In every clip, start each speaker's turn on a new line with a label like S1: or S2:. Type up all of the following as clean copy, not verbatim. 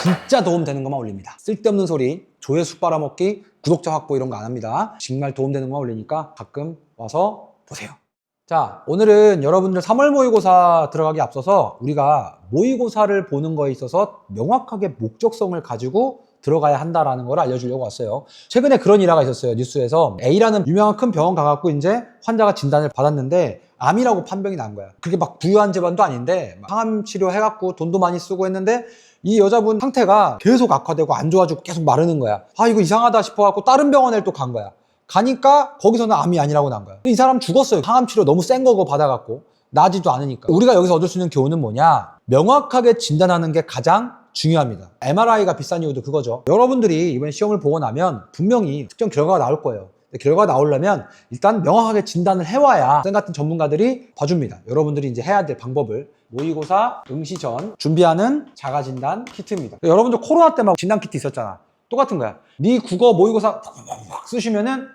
S1: 진짜 도움되는 것만 올립니다. 쓸데없는 소리, 조회수 빨아먹기, 구독자 확보 이런 거 안 합니다. 정말 도움되는 것만 올리니까 가끔 와서 보세요. 자, 오늘은 여러분들 3월 모의고사 들어가기 앞서서 우리가 모의고사를 보는 거에 있어서 명확하게 목적성을 가지고 들어가야 한다라는 걸 알려주려고 왔어요. 최근에 그런 일화가 있었어요. 뉴스에서 A라는 유명한 큰 병원 가갖고 이제 환자가 진단을 받았는데 암이라고 판명이 난 거야. 그게 막 부유한 집안도 아닌데 항암 치료 해갖고 돈도 많이 쓰고 했는데 이 여자분 상태가 계속 악화되고 안 좋아지고 계속 마르는 거야. 아, 이거 이상하다 싶어갖고 다른 병원에 또 간 거야. 가니까 거기서는 암이 아니라고 난 거야. 이 사람 죽었어요. 항암 치료 너무 센 거 받아갖고 나아지도 않으니까. 우리가 여기서 얻을 수 있는 교훈은 뭐냐? 명확하게 진단하는 게 가장 중요합니다. MRI가 비싼 이유도 그거죠. 여러분들이 이번 시험을 보고 나면 분명히 특정 결과가 나올 거예요. 결과가 나오려면 일단 명확하게 진단을 해와야 쌤 같은 전문가들이 봐줍니다. 여러분들이 이제 해야 될 방법을. 모의고사 응시 전 준비하는 자가진단 키트입니다. 여러분들 코로나 때 막 진단 키트 있었잖아. 똑같은 거야. 네 국어 모의고사 쓰시면은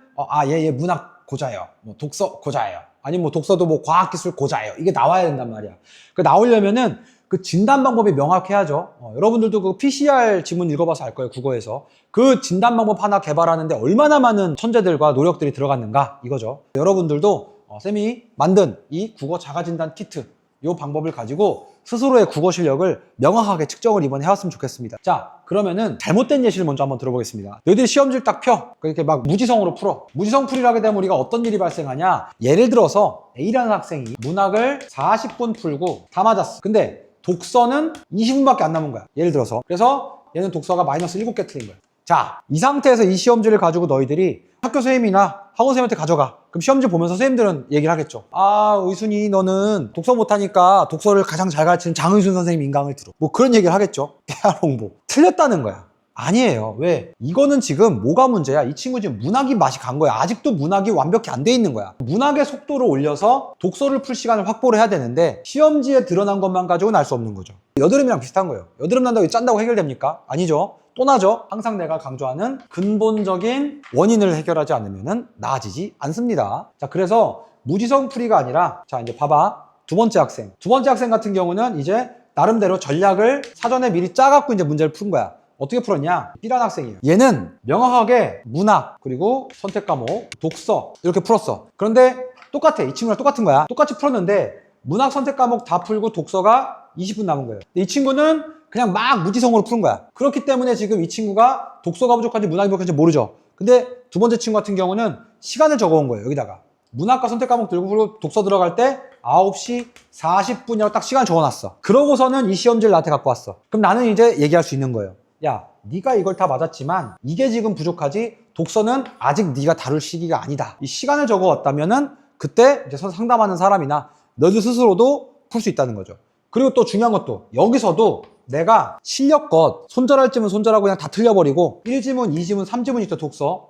S1: 얘 문학 고자예요. 뭐 독서 고자예요. 아니면 뭐 독서도 뭐 과학기술 고자예요. 이게 나와야 된단 말이야. 그 나오려면은 그 진단 방법이 명확해야죠. 여러분들도 그 PCR 지문 읽어봐서 알 거예요. 국어에서. 그 진단 방법 하나 개발하는데 얼마나 많은 천재들과 노력들이 들어갔는가 이거죠. 여러분들도 쌤이 만든 이 국어 자가진단 키트 이 방법을 가지고 스스로의 국어 실력을 명확하게 측정을 이번에 해왔으면 좋겠습니다. 자, 그러면은 잘못된 예시를 먼저 한번 들어보겠습니다. 너희들이 시험지를 딱 펴. 이렇게 막 무지성으로 풀어. 무지성 풀이를 하게 되면 우리가 어떤 일이 발생하냐? 예를 들어서 A라는 학생이 문학을 40분 풀고 다 맞았어. 근데 독서는 20분밖에 안 남은 거야. 예를 들어서. 그래서 얘는 독서가 마이너스 7개 틀린 거야. 자, 이 상태에서 이 시험지를 가지고 너희들이 학교 선생님이나 학원 선생님한테 가져가. 그럼 시험지 보면서 선생님들은 얘기를 하겠죠. 아, 의순이 너는 독서 못하니까 독서를 가장 잘 가르치는 장의순 선생님 인강을 들어. 뭐 그런 얘기를 하겠죠. 깨알 홍보. 틀렸다는 거야. 아니에요. 왜? 이거는 지금 뭐가 문제야? 이 친구 지금 문학이 맛이 간 거야. 아직도 문학이 완벽히 안 돼 있는 거야. 문학의 속도를 올려서 독서를 풀 시간을 확보를 해야 되는데 시험지에 드러난 것만 가지고는 알 수 없는 거죠. 여드름이랑 비슷한 거예요. 여드름 난다고 짠다고 해결됩니까? 아니죠. 또 나죠. 항상 내가 강조하는 근본적인 원인을 해결하지 않으면 나아지지 않습니다. 자, 그래서 무지성 풀이가 아니라 자, 이제 봐봐. 두 번째 학생 같은 경우는 이제 나름대로 전략을 사전에 미리 짜갖고 이제 문제를 푼 거야. 어떻게 풀었냐? B라는 학생이에요. 얘는 명확하게 문학, 그리고 선택 과목, 독서 이렇게 풀었어. 그런데 똑같아. 이 친구랑 똑같은 거야. 똑같이 풀었는데 문학 선택 과목 다 풀고 독서가 20분 남은 거예요. 이 친구는 그냥 막 무지성으로 푸는 거야. 그렇기 때문에 지금 이 친구가 독서가 부족한지 문학이 부족한지 모르죠. 근데 두 번째 친구 같은 경우는 시간을 적어온 거예요. 여기다가 문학과 선택 과목 들고 풀고 독서 들어갈 때 9시 40분이라고 딱 시간 적어놨어. 그러고서는 이 시험지를 나한테 갖고 왔어. 그럼 나는 이제 얘기할 수 있는 거예요. 야, 네가 이걸 다 맞았지만 이게 지금 부족하지 독서는 아직 네가 다룰 시기가 아니다. 이 시간을 적어왔다면은 그때 이제 상담하는 사람이나 너희들 스스로도 풀 수 있다는 거죠. 그리고 또 중요한 것도 여기서도 내가 실력껏 손절할 지문 손절하고 그냥 다 틀려버리고 1지문, 2지문, 3지문 있죠.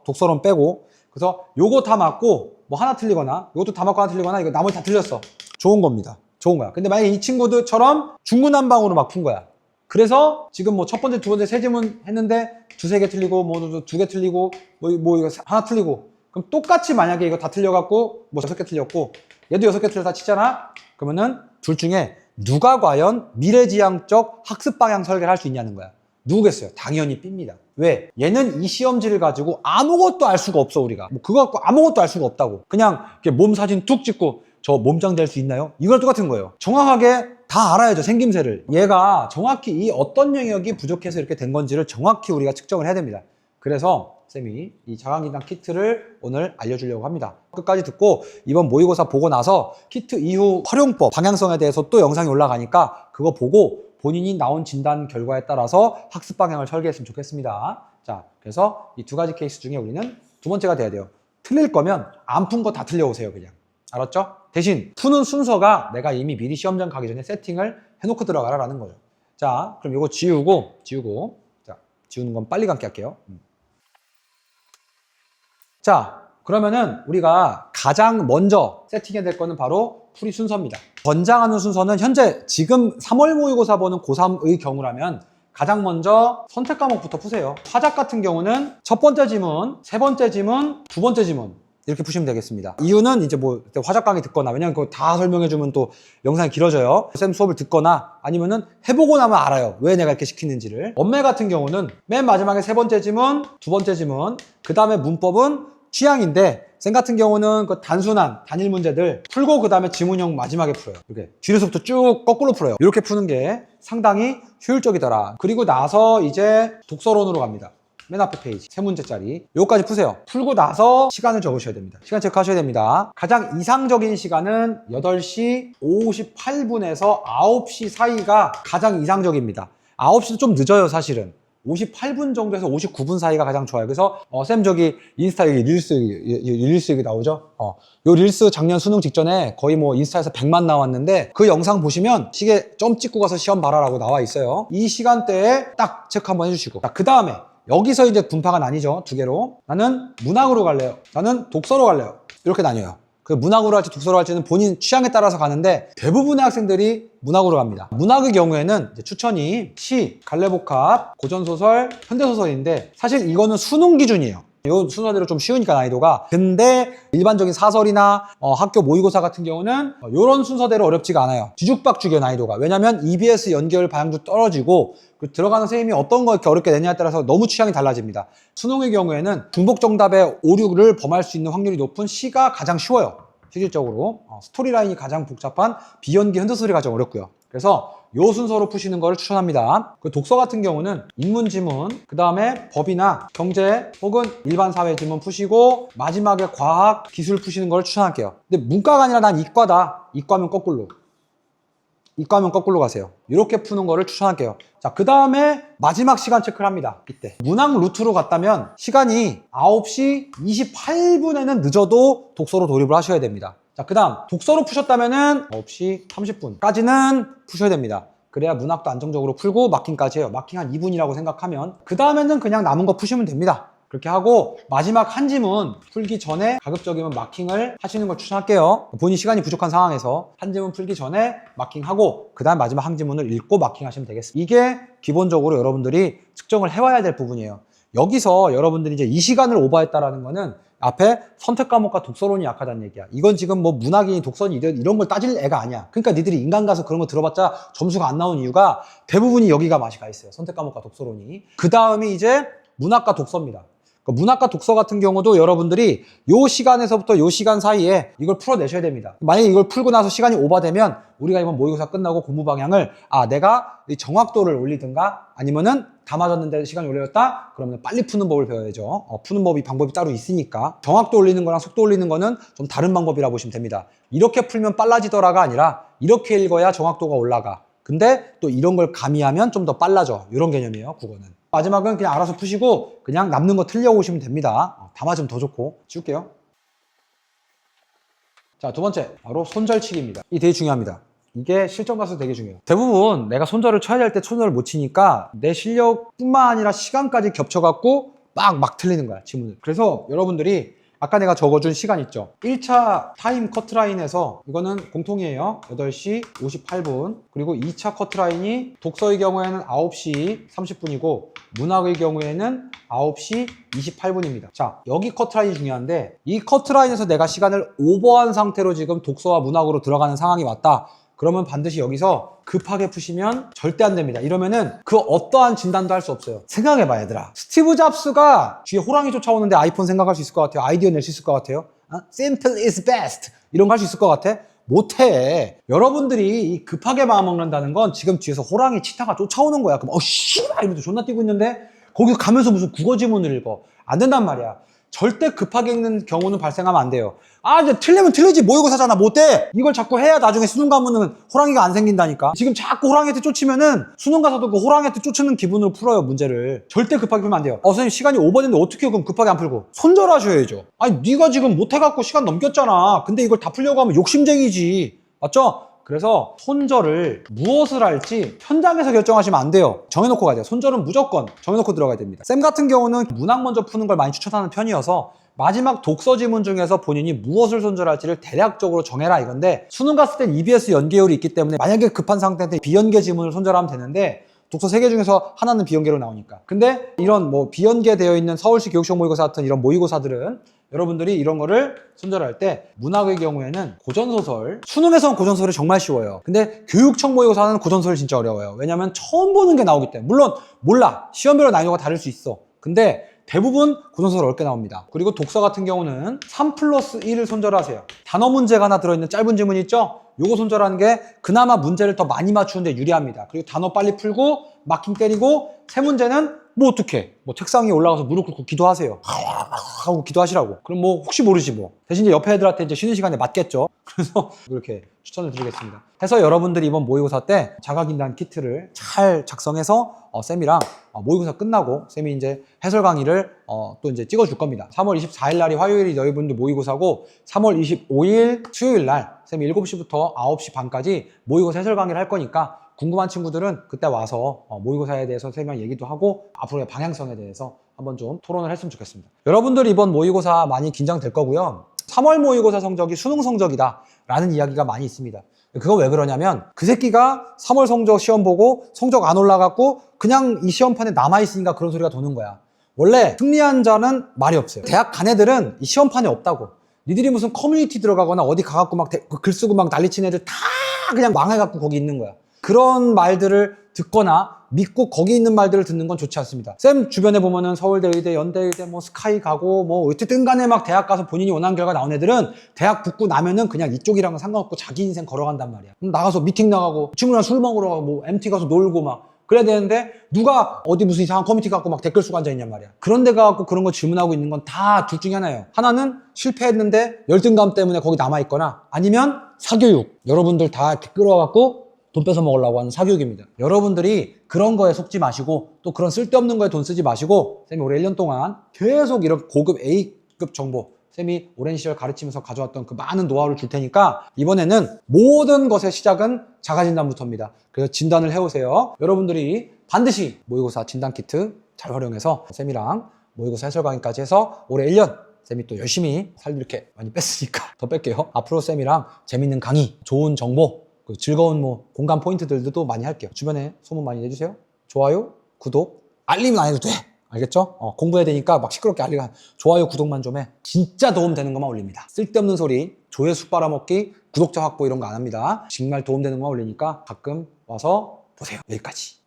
S1: 독서론 빼고. 그래서 요거 다 맞고 뭐 하나 틀리거나 요것도 다 맞고 하나 틀리거나 이거 나머지 다 틀렸어. 좋은 겁니다. 좋은 거야. 근데 만약에 이 친구들처럼 중구난방으로 막 푼 거야. 그래서 지금 뭐 첫 번째, 두 번째 세 지문 했는데 두세 개 틀리고 뭐 두 개 틀리고 뭐 이거 하나 틀리고 그럼 똑같이 만약에 이거 다 틀려갖고 뭐 6개 틀렸고 얘도 6개 틀려서 다 치잖아? 그러면은 둘 중에 누가 과연 미래지향적 학습 방향 설계를 할 수 있냐는 거야. 누구겠어요? 당연히 B입니다. 왜? 얘는 이 시험지를 가지고 아무것도 알 수가 없어 우리가. 뭐 그거 갖고 아무것도 알 수가 없다고. 그냥 이렇게 몸 사진 툭 찍고 저 몸짱 될 수 있나요? 이거랑 똑같은 거예요. 정확하게 다 알아야죠. 생김새를. 얘가 정확히 이 어떤 영역이 부족해서 이렇게 된 건지를 정확히 우리가 측정을 해야 됩니다. 그래서 쌤이 이 자가진단 키트를 오늘 알려주려고 합니다. 끝까지 듣고 이번 모의고사 보고 나서 키트 이후 활용법, 방향성에 대해서 또 영상이 올라가니까 그거 보고 본인이 나온 진단 결과에 따라서 학습 방향을 설계했으면 좋겠습니다. 자, 그래서 이 두 가지 케이스 중에 우리는 두 번째가 돼야 돼요. 틀릴 거면 안 푼 거 다 틀려오세요, 그냥. 알았죠? 대신 푸는 순서가 내가 이미 미리 시험장 가기 전에 세팅을 해놓고 들어가라라는 거죠. 자, 그럼 이거 지우고 자, 지우는 건 빨리 감기 할게요. 자, 그러면은 우리가 가장 먼저 세팅해야 될 거는 바로 풀이 순서입니다. 권장하는 순서는 현재 지금 3월 모의고사 보는 고3의 경우라면 가장 먼저 선택 과목부터 푸세요. 화작 같은 경우는 첫 번째 지문, 세 번째 지문, 두 번째 지문 이렇게 푸시면 되겠습니다. 이유는 이제 뭐 화작 강의 듣거나, 왜냐면 그거 다 설명해주면 또 영상이 길어져요. 쌤 수업을 듣거나 아니면은 해보고 나면 알아요. 왜 내가 이렇게 시키는지를. 원매 같은 경우는 맨 마지막에 세 번째 지문, 두 번째 지문, 그 다음에 문법은 취향인데, 쌤 같은 경우는 그 단순한 단일 문제들 풀고 그 다음에 지문형 마지막에 풀어요. 이렇게 뒤로서부터 쭉 거꾸로 풀어요. 이렇게 푸는 게 상당히 효율적이더라. 그리고 나서 이제 독서론으로 갑니다. 맨 앞에 페이지 세 문제짜리 요거까지 푸세요. 풀고 나서 시간을 적으셔야 됩니다. 시간 체크하셔야 됩니다. 가장 이상적인 시간은 8시 58분에서 9시 사이가 가장 이상적입니다. 9시도 좀 늦어요 사실은. 58분 정도에서 59분 사이가 가장 좋아요. 그래서 쌤 저기 인스타 여기 릴스 여기 나오죠? 요 릴스 작년 수능 직전에 거의 뭐 인스타에서 100만 나왔는데, 그 영상 보시면 시계 점 찍고 가서 시험 봐라라고 나와 있어요. 이 시간대에 딱 체크 한번 해주시고, 그 다음에 여기서 이제 분파가 나뉘죠. 두 개로. 나는 문학으로 갈래요, 나는 독서로 갈래요, 이렇게 나뉘어요. 그 문학으로 할지 독서로 할지는 본인 취향에 따라서 가는데, 대부분의 학생들이 문학으로 갑니다. 문학의 경우에는 이제 추천이 시, 갈래복합, 고전소설, 현대소설인데, 사실 이거는 수능 기준이에요. 이 순서대로 좀 쉬우니까 난이도가. 근데 일반적인 사설이나 학교 모의고사 같은 경우는 이런 순서대로 어렵지가 않아요. 뒤죽박죽이에요 난이도가. 왜냐면 EBS 연결 반영도 떨어지고, 그 들어가는 선생님이 어떤 거 이렇게 어렵게 내냐에 따라서 너무 취향이 달라집니다. 수능의 경우에는 중복 정답의 오류를 범할 수 있는 확률이 높은 시가 가장 쉬워요. 실질적으로 스토리라인이 가장 복잡한 비연기 현대소설이 가장 어렵고요. 그래서 요 순서로 푸시는 걸 추천합니다. 그 독서 같은 경우는 인문 지문, 그 다음에 법이나 경제 혹은 일반 사회 지문 푸시고 마지막에 과학, 기술 푸시는 걸 추천할게요. 근데 문과가 아니라 난 이과다. 이과면 거꾸로. 이과면 거꾸로 가세요. 이렇게 푸는 거를 추천할게요. 자, 그 다음에 마지막 시간 체크를 합니다. 이때 문학 루트로 갔다면 시간이 9시 28분에는 늦어도 독서로 돌입을 하셔야 됩니다. 자, 그 다음 독서로 푸셨다면은 9시 30분까지는 푸셔야 됩니다. 그래야 문학도 안정적으로 풀고 마킹까지 해요. 마킹 한 2분이라고 생각하면 그 다음에는 그냥 남은 거 푸시면 됩니다. 그렇게 하고 마지막 한 지문 풀기 전에 가급적이면 마킹을 하시는 걸 추천할게요. 본인 시간이 부족한 상황에서 한 지문 풀기 전에 마킹하고 그 다음 마지막 한 지문을 읽고 마킹하시면 되겠습니다. 이게 기본적으로 여러분들이 측정을 해와야 될 부분이에요. 여기서 여러분들이 이제 이 시간을 오버했다라는 거는 앞에 선택 과목과 독서론이 약하다는 얘기야. 이건 지금 뭐 문학이니 독서니 이런 걸 따질 애가 아니야. 그러니까 니들이 인간 가서 그런 거 들어봤자 점수가 안 나온 이유가 대부분이 여기가 맛이 가 있어요. 선택 과목과 독서론이. 그 다음이 이제 문학과 독서입니다. 문학과 독서 같은 경우도 여러분들이 요 시간에서부터 요 시간 사이에 이걸 풀어내셔야 됩니다. 만약에 이걸 풀고 나서 시간이 오버되면 우리가 이번 모의고사 끝나고 공부 방향을 내가 정확도를 올리든가 아니면은 다 맞았는데 시간이 올렸다? 그러면 빨리 푸는 법을 배워야죠. 푸는 방법이 따로 있으니까. 정확도 올리는 거랑 속도 올리는 거는 좀 다른 방법이라 보시면 됩니다. 이렇게 풀면 빨라지더라가 아니라 이렇게 읽어야 정확도가 올라가. 근데 또 이런 걸 가미하면 좀 더 빨라져. 이런 개념이에요, 국어는. 마지막은 그냥 알아서 푸시고 그냥 남는 거 틀려오시면 됩니다. 다 맞으면 더 좋고. 지울게요. 자, 두 번째 바로 손절치기입니다. 이게 되게 중요합니다. 이게 실전 가서 되게 중요해요. 대부분 내가 손절을 쳐야 될 때 손절을 못 치니까 내 실력뿐만 아니라 시간까지 겹쳐갖고 막 틀리는 거야, 지문을. 그래서 여러분들이 아까 내가 적어준 시간 있죠? 1차 타임 커트라인에서 이거는 공통이에요. 8시 58분. 그리고 2차 커트라인이 독서의 경우에는 9시 30분이고 문학의 경우에는 9시 28분입니다. 자, 여기 커트라인이 중요한데 이 커트라인에서 내가 시간을 오버한 상태로 지금 독서와 문학으로 들어가는 상황이 왔다. 그러면 반드시 여기서 급하게 푸시면 절대 안 됩니다. 이러면은 그 어떠한 진단도 할 수 없어요. 생각해봐 얘들아. 스티브 잡스가 뒤에 호랑이 쫓아오는데 아이폰 생각할 수 있을 것 같아요? 아이디어 낼 수 있을 것 같아요? Simple is best 이런 거 할 수 있을 것 같아? 못해. 여러분들이 이 급하게 마음먹는다는 건 지금 뒤에서 호랑이 치타가 쫓아오는 거야. 그럼 씨발 이러면서 존나 뛰고 있는데 거기 가면서 무슨 국어 지문을 읽어. 안 된단 말이야. 절대 급하게 읽는 경우는 발생하면 안 돼요. 이제 틀리면 틀리지 모의고사잖아 못돼. 이걸 자꾸 해야 나중에 수능 가면은 호랑이가 안 생긴다니까. 지금 자꾸 호랑이한테 쫓으면은 수능 가서도 그 호랑이한테 쫓는 기분으로 풀어요 문제를. 절대 급하게 풀면 안 돼요. 선생님 시간이 오버됐는데 어떻게 그럼 급하게 안 풀고 손절하셔야죠. 네가 지금 못해갖고 시간 넘겼잖아. 근데 이걸 다 풀려고 하면 욕심쟁이지. 맞죠? 그래서 손절을 무엇을 할지 현장에서 결정하시면 안 돼요. 정해놓고 가야 돼요. 손절은 무조건 정해놓고 들어가야 됩니다. 쌤 같은 경우는 문학 먼저 푸는 걸 많이 추천하는 편이어서 마지막 독서 지문 중에서 본인이 무엇을 손절할지를 대략적으로 정해라 이건데 수능 갔을 땐 EBS 연계율이 있기 때문에 만약에 급한 상태인데 비연계 지문을 손절하면 되는데 독서 3개 중에서 하나는 비연계로 나오니까. 근데 이런 비연계 되어 있는 서울시 교육시험 모의고사 같은 이런 모의고사들은 여러분들이 이런 거를 손절할 때 문학의 경우에는 고전소설, 수능에서는 고전소설이 정말 쉬워요. 근데 교육청 모의고사는 고전소설이 진짜 어려워요. 왜냐면 처음 보는 게 나오기 때문에. 물론 몰라, 시험별로 난이도가 다를 수 있어. 근데 대부분 고전소설 어렵게 나옵니다. 그리고 독서 같은 경우는 3+1을 손절하세요. 단어 문제가 하나 들어있는 짧은 질문 있죠? 요거 손절하는 게 그나마 문제를 더 많이 맞추는데 유리합니다. 그리고 단어 빨리 풀고 마킹 때리고 세 문제는 뭐 어떡해, 뭐 책상 위에 올라가서 무릎 꿇고 기도하세요 하고 기도하시라고. 그럼 뭐 혹시 모르지 뭐. 대신 이제 옆에 애들한테 이제 쉬는 시간에 맞겠죠. 그래서 이렇게 추천을 드리겠습니다. 해서 여러분들이 이번 모의고사 때 자가진단 키트를 잘 작성해서 쌤이랑 모의고사 끝나고 쌤이 이제 해설 강의를 또 이제 찍어줄 겁니다. 3월 24일 날이 화요일이 너희분들 모의고사고 3월 25일 수요일 날 쌤이 7시부터 9시 반까지 모의고사 해설 강의를 할 거니까 궁금한 친구들은 그때 와서 모의고사에 대해서 쌤이랑 얘기도 하고 앞으로의 방향성에 대해서 한번 좀 토론을 했으면 좋겠습니다. 여러분들 이번 모의고사 많이 긴장될 거고요. 3월 모의고사 성적이 수능 성적이다 라는 이야기가 많이 있습니다. 그거 왜 그러냐면 그 새끼가 3월 성적 시험 보고 성적 안 올라갔고 그냥 이 시험판에 남아있으니까 그런 소리가 도는 거야. 원래 승리한 자는 말이 없어요. 대학 간 애들은 이 시험판에 없다고. 니들이 무슨 커뮤니티 들어가거나 어디 가갖고 막 글 쓰고 막 난리친 애들 다 그냥 망해갖고 거기 있는 거야. 그런 말들을 듣거나 믿고 거기 있는 말들을 듣는 건 좋지 않습니다. 쌤 주변에 보면은 서울대, 의대, 연대, 의대, 뭐 스카이 가고 뭐 어쨌든 간에 막 대학 가서 본인이 원하는 결과 나온 애들은 대학 붙고 나면은 그냥 이쪽이랑은 상관없고 자기 인생 걸어간단 말이야. 나가서 미팅 나가고 친구랑 술 먹으러 가고 뭐 MT 가서 놀고 막 그래야 되는데 누가 어디 무슨 이상한 커뮤니티 갖고 막 댓글 쓰고 앉아있냔 말이야. 그런 데 가갖고 그런 거 질문하고 있는 건 다 둘 중에 하나예요. 하나는 실패했는데 열등감 때문에 거기 남아있거나 아니면 사교육. 여러분들 다 이렇게 끌어와갖고 돈 뺏어 먹으려고 하는 사교육입니다. 여러분들이 그런 거에 속지 마시고 또 그런 쓸데없는 거에 돈 쓰지 마시고 쌤이 올해 1년 동안 계속 이런 고급 A급 정보 쌤이 오랜 시절 가르치면서 가져왔던 그 많은 노하우를 줄 테니까 이번에는 모든 것의 시작은 자가진단부터입니다. 그래서 진단을 해오세요. 여러분들이 반드시 모의고사 진단키트 잘 활용해서 쌤이랑 모의고사 해설 강의까지 해서 올해 1년 쌤이 또 열심히 살도 이렇게 많이 뺐으니까 더 뺄게요. 앞으로 쌤이랑 재밌는 강의, 좋은 정보, 즐거운 뭐 공감 포인트들도 많이 할게요. 주변에 소문 많이 내주세요. 좋아요, 구독, 알림은 안 해도 돼. 알겠죠? 공부해야 되니까 막 시끄럽게 알리고 좋아요, 구독만 좀 해. 진짜 도움되는 것만 올립니다. 쓸데없는 소리, 조회수 빨아먹기, 구독자 확보 이런 거 안 합니다. 정말 도움되는 것만 올리니까 가끔 와서 보세요. 여기까지.